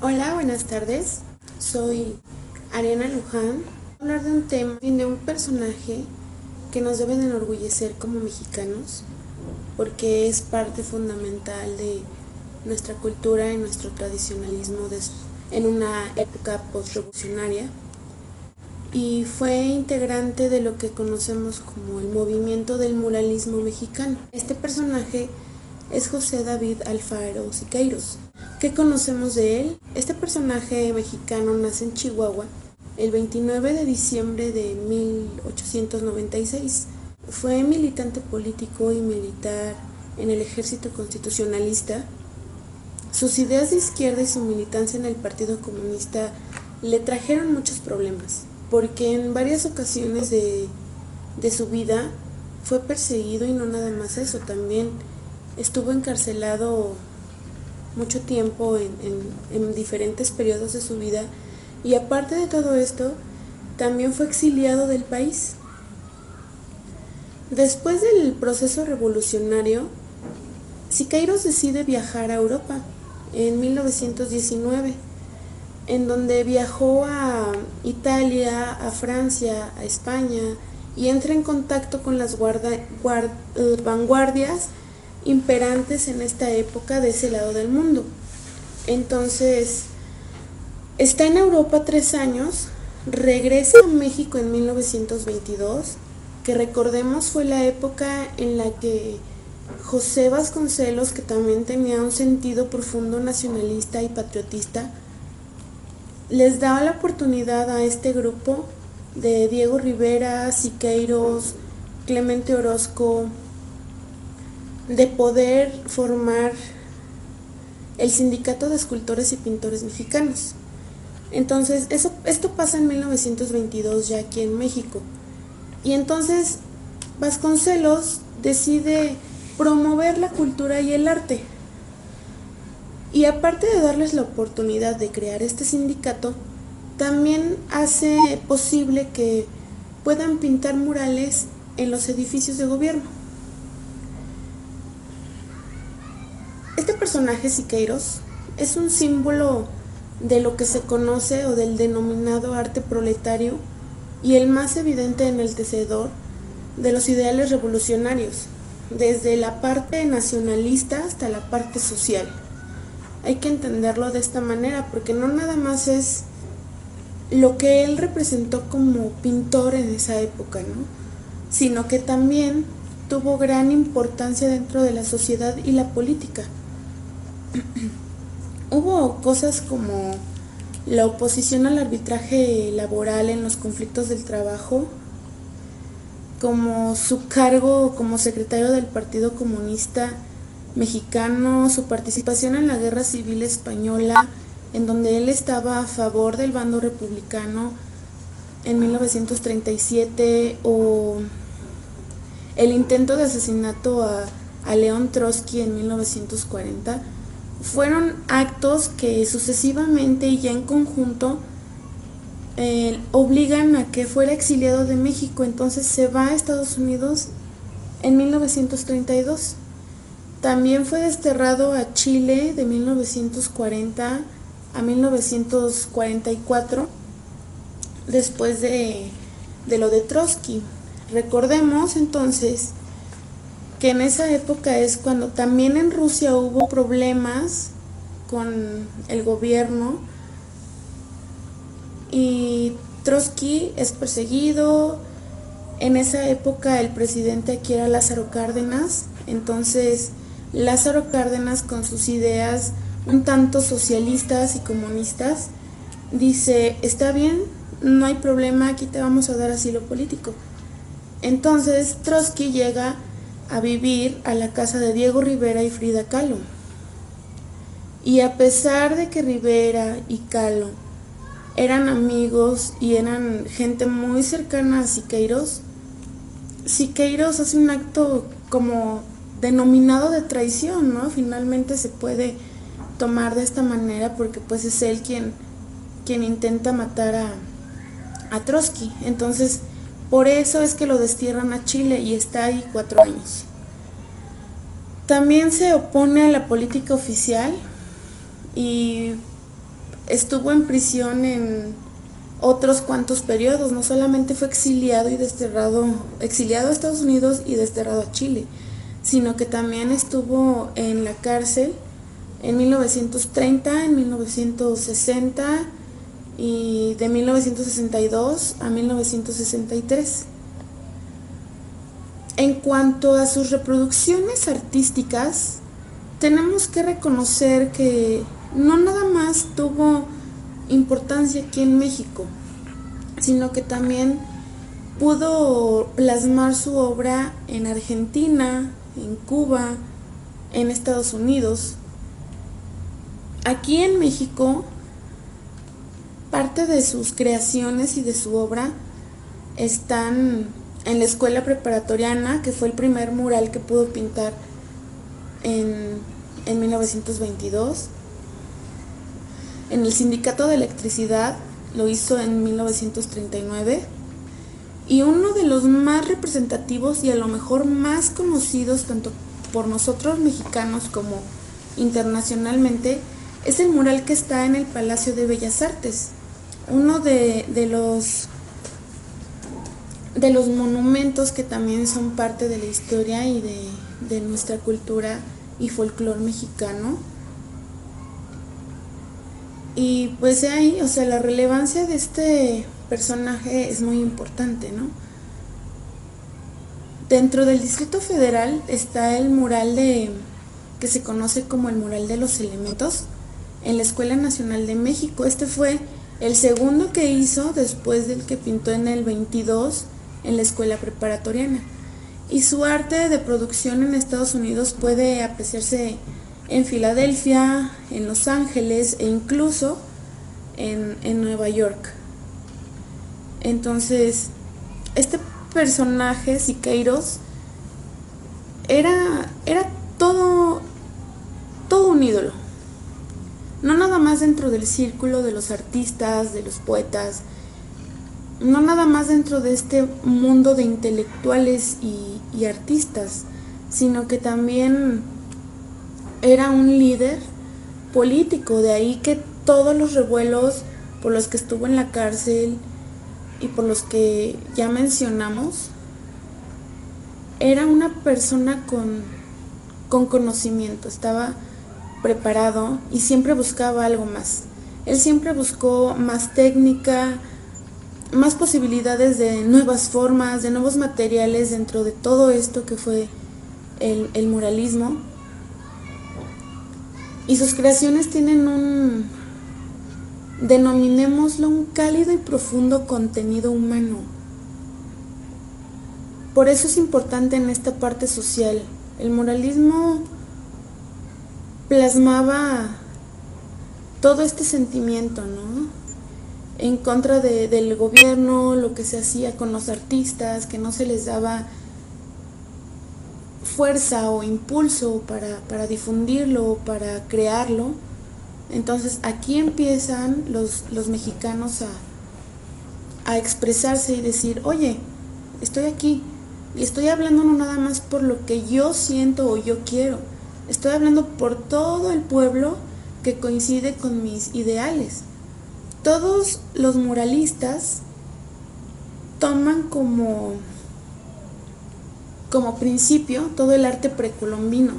Hola, buenas tardes. Soy Ariana Luján. Voy a hablar de un tema, de un personaje que nos debe de enorgullecer como mexicanos, porque es parte fundamental de nuestra cultura y nuestro tradicionalismo en una época postrevolucionaria, y fue integrante de lo que conocemos como el movimiento del muralismo mexicano. Este personaje es José David Alfaro Siqueiros. ¿Qué conocemos de él? Este personaje mexicano nace en Chihuahua el 29 de diciembre de 1896. Fue militante político y militar en el ejército constitucionalista. Sus ideas de izquierda y su militancia en el Partido Comunista le trajeron muchos problemas, porque en varias ocasiones de su vida fue perseguido, y no nada más eso, también estuvo encarcelado mucho tiempo en diferentes periodos de su vida, y aparte de todo esto, también fue exiliado del país. Después del proceso revolucionario, Siqueiros decide viajar a Europa en 1919, en donde viajó a Italia, a Francia, a España, y entra en contacto con las vanguardias imperantes en esta época de ese lado del mundo. Entonces, está en Europa 3 años, regresa a México en 1922, que recordemos fue la época en la que José Vasconcelos, que también tenía un sentido profundo nacionalista y patriotista, les da la oportunidad a este grupo de Diego Rivera, Siqueiros, Clemente Orozco, de poder formar el Sindicato de Escultores y Pintores Mexicanos. Entonces, esto pasa en 1922 ya aquí en México. Y entonces Vasconcelos decide promover la cultura y el arte. Y aparte de darles la oportunidad de crear este sindicato, también hace posible que puedan pintar murales en los edificios de gobierno. Este personaje, Siqueiros, es un símbolo de lo que se conoce o del denominado arte proletario, y el más evidente enaltecedor de los ideales revolucionarios, desde la parte nacionalista hasta la parte social. Hay que entenderlo de esta manera, porque no nada más es lo que él representó como pintor en esa época, ¿no? Sino que también tuvo gran importancia dentro de la sociedad y la política. Hubo cosas como la oposición al arbitraje laboral en los conflictos del trabajo, como su cargo como secretario del Partido Comunista Mexicano, su participación en la Guerra Civil Española, en donde él estaba a favor del bando republicano en 1937, o el intento de asesinato a León Trotsky en 1940, fueron actos que sucesivamente y ya en conjunto obligan a que fuera exiliado de México. Entonces se va a Estados Unidos en 1932. También fue desterrado a Chile de 1940 a 1944, después de lo de Trotsky. Recordemos entonces que en esa época es cuando también en Rusia hubo problemas con el gobierno, y Trotsky es perseguido. En esa época el presidente aquí era Lázaro Cárdenas. Entonces Lázaro Cárdenas, con sus ideas un tanto socialistas y comunistas, dice: está bien, no hay problema, aquí te vamos a dar asilo político. Entonces Trotsky llega a vivir a la casa de Diego Rivera y Frida Kahlo. Y a pesar de que Rivera y Kahlo eran amigos y eran gente muy cercana a Siqueiros, Siqueiros hace un acto como denominado de traición, ¿no? Finalmente se puede tomar de esta manera, porque pues es él quien intenta matar a Trotsky. Entonces, por eso es que lo destierran a Chile y está ahí 4 años. También se opone a la política oficial, y estuvo en prisión en otros cuantos periodos, no solamente fue exiliado a Estados Unidos y desterrado a Chile, sino que también estuvo en la cárcel en 1930, en 1960 y de 1962 a 1963. En cuanto a sus reproducciones artísticas, tenemos que reconocer que no nada más tuvo importancia aquí en México, sino que también pudo plasmar su obra en Argentina, en Cuba, en Estados Unidos. Aquí en México, parte de sus creaciones y de su obra están en la Escuela Preparatoriana, que fue el primer mural que pudo pintar en 1922. En el Sindicato de Electricidad lo hizo en 1939. Y uno de los más representativos y a lo mejor más conocidos tanto por nosotros mexicanos como internacionalmente es el mural que está en el Palacio de Bellas Artes. Uno de los monumentos que también son parte de la historia y de nuestra cultura y folclore mexicano. Y pues ahí, o sea, la relevancia de este personaje es muy importante, ¿no? Dentro del Distrito Federal está el mural que se conoce como el mural de los elementos en la Escuela Nacional de México. Este fue el segundo que hizo después del que pintó en el 22 en la Escuela Preparatoriana. Y su arte de producción en Estados Unidos puede apreciarse en Filadelfia, en Los Ángeles e incluso en Nueva York. Entonces, este personaje, Siqueiros, era todo un ídolo. No nada más dentro del círculo de los artistas, de los poetas, no nada más dentro de este mundo de intelectuales y artistas, sino que también era un líder político. De ahí que todos los revuelos por los que estuvo en la cárcel y por los que ya mencionamos, era una persona con conocimiento, estaba preparado y siempre buscaba algo más. Él siempre buscó más técnica, más posibilidades de nuevas formas, de nuevos materiales dentro de todo esto que fue el muralismo. Y sus creaciones tienen denominémoslo, un cálido y profundo contenido humano. Por eso es importante en esta parte social. El muralismo plasmaba todo este sentimiento, ¿no? En contra del gobierno, lo que se hacía con los artistas, que no se les daba fuerza o impulso para difundirlo o para crearlo. Entonces aquí empiezan los mexicanos a expresarse y decir, oye, estoy aquí y estoy hablando no nada más por lo que yo siento o yo quiero, estoy hablando por todo el pueblo que coincide con mis ideales. Todos los muralistas toman como principio todo el arte precolombino.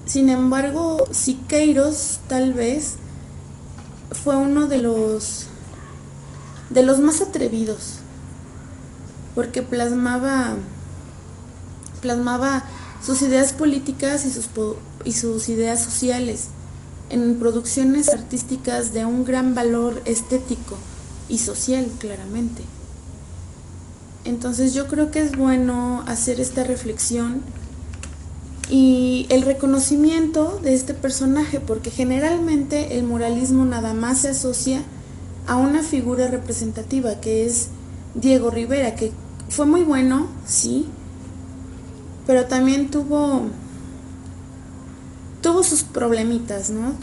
Sin embargo, Siqueiros tal vez fue uno de los más atrevidos, porque plasmaba sus ideas políticas y sus ideas sociales en producciones artísticas de un gran valor estético y social, claramente. Entonces yo creo que es bueno hacer esta reflexión y el reconocimiento de este personaje, porque generalmente el muralismo nada más se asocia a una figura representativa, que es Diego Rivera, que fue muy bueno, sí, pero también tuvo sus problemitas, ¿no?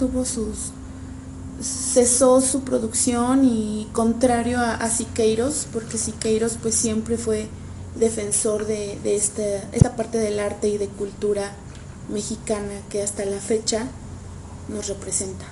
Cesó su producción, y contrario a Siqueiros, porque Siqueiros pues siempre fue defensor de esta parte del arte y de cultura mexicana que hasta la fecha nos representa.